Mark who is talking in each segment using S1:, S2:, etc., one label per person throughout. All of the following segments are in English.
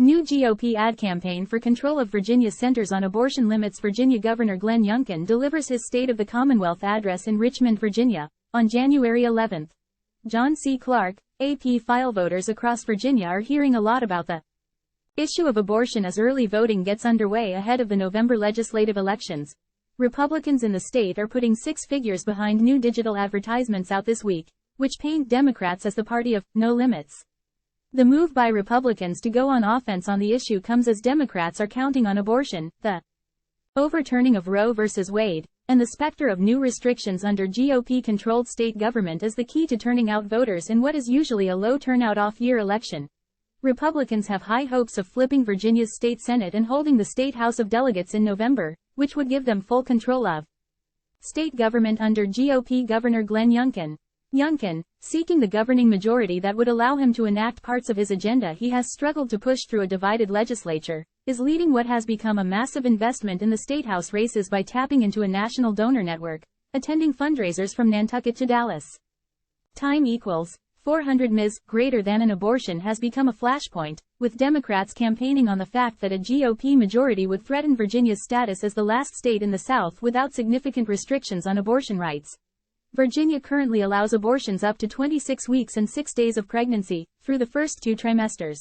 S1: New GOP ad campaign for control of Virginia centers on abortion limits. Virginia Governor Glenn Youngkin delivers his State of the Commonwealth address in Richmond, Virginia, on January 11. John C. Clark, AP file. Voters across Virginia are hearing a lot about the issue of abortion as early voting gets underway ahead of the November legislative elections. Republicans in the state are putting six figures behind new digital advertisements out this week, which paint Democrats as the party of no limits. The move by Republicans to go on offense on the issue comes as Democrats are counting on abortion, the overturning of Roe v. Wade, and the specter of new restrictions under GOP-controlled state government as the key to turning out voters in what is usually a low-turnout off-year election. Republicans have high hopes of flipping Virginia's state Senate and holding the state House of Delegates in November, which would give them full control of state government under GOP Governor Glenn Youngkin. Youngkin, seeking the governing majority that would allow him to enact parts of his agenda he has struggled to push through a divided legislature, is leading what has become a massive investment in the statehouse races by tapping into a national donor network, attending fundraisers from Nantucket to Dallas. Time equals 400 Ms. greater than an abortion has become a flashpoint, with Democrats campaigning on the fact that a GOP majority would threaten Virginia's status as the last state in the South without significant restrictions on abortion rights. Virginia currently allows abortions up to 26 weeks and 6 days of pregnancy, through the first 2 trimesters,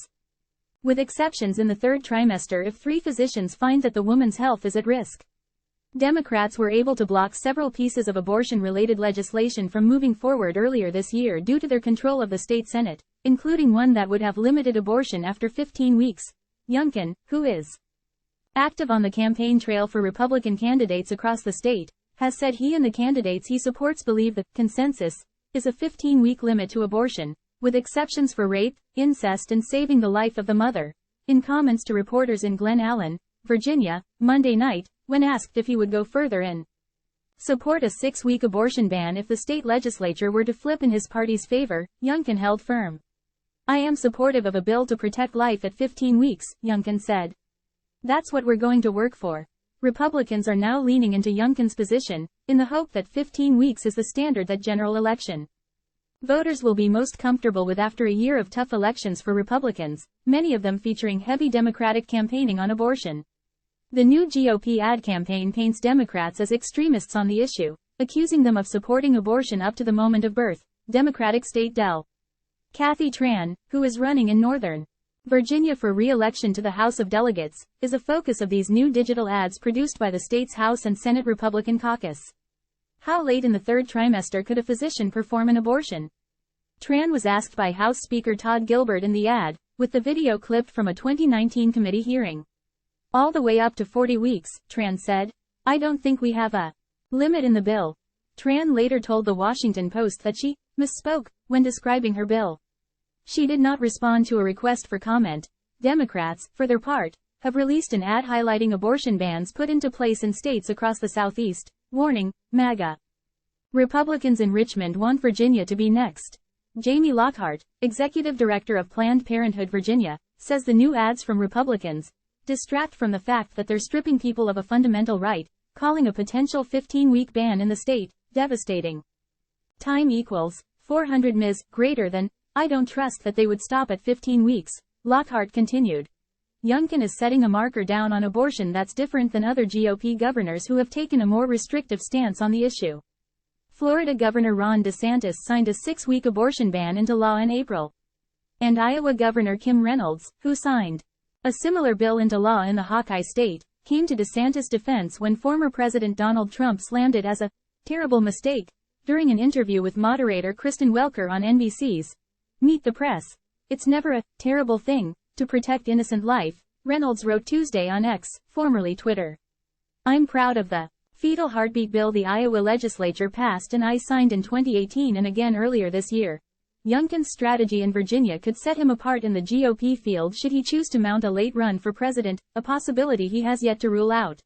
S1: with exceptions in the third trimester if 3 physicians find that the woman's health is at risk. Democrats were able to block several pieces of abortion-related legislation from moving forward earlier this year due to their control of the state Senate, including one that would have limited abortion after 15 weeks. Youngkin, who is active on the campaign trail for Republican candidates across the state, has said he and the candidates he supports believe the consensus is a 15-week limit to abortion, with exceptions for rape, incest and saving the life of the mother. In comments to reporters in Glen Allen, Virginia, Monday night, when asked if he would go further and support a 6-week abortion ban if the state legislature were to flip in his party's favor, Youngkin held firm. "I am supportive of a bill to protect life at 15 weeks, Youngkin said. "That's what we're going to work for." Republicans are now leaning into Youngkin's position, in the hope that 15 weeks is the standard that general election voters will be most comfortable with after a year of tough elections for Republicans, many of them featuring heavy Democratic campaigning on abortion. The new GOP ad campaign paints Democrats as extremists on the issue, accusing them of supporting abortion up to the moment of birth. Democratic State Del. Kathy Tran, who is running in Northern Virginia for re-election to the House of Delegates, is a focus of these new digital ads produced by the state's House and Senate Republican caucus. How late in the third trimester could a physician perform an abortion? Tran was asked by House Speaker Todd Gilbert in the ad, with the video clipped from a 2019 committee hearing. "All the way up to 40 weeks, Tran said. "I don't think we have a limit in the bill." Tran later told The Washington Post that she misspoke when describing her bill. She did not respond to a request for comment. Democrats, for their part, have released an ad highlighting abortion bans put into place in states across the Southeast, warning, MAGA Republicans in Richmond want Virginia to be next. Jamie Lockhart, executive director of Planned Parenthood Virginia, says the new ads from Republicans distract from the fact that they're stripping people of a fundamental right, calling a potential 15-week ban in the state devastating. Time equals 400 Ms. greater than. "I don't trust that they would stop at 15 weeks, Lockhart continued. Youngkin is setting a marker down on abortion that's different than other GOP governors who have taken a more restrictive stance on the issue. Florida Governor Ron DeSantis signed a 6-week abortion ban into law in April. And Iowa Governor Kim Reynolds, who signed a similar bill into law in the Hawkeye state, came to DeSantis' defense when former President Donald Trump slammed it as a terrible mistake during an interview with moderator Kristen Welker on NBC's Meet the Press. "It's never a terrible thing to protect innocent life," Reynolds wrote Tuesday on X, formerly Twitter. "I'm proud of the fetal heartbeat bill the Iowa legislature passed and I signed in 2018 and again earlier this year." Youngkin's strategy in Virginia could set him apart in the GOP field should he choose to mount a late run for president, a possibility he has yet to rule out.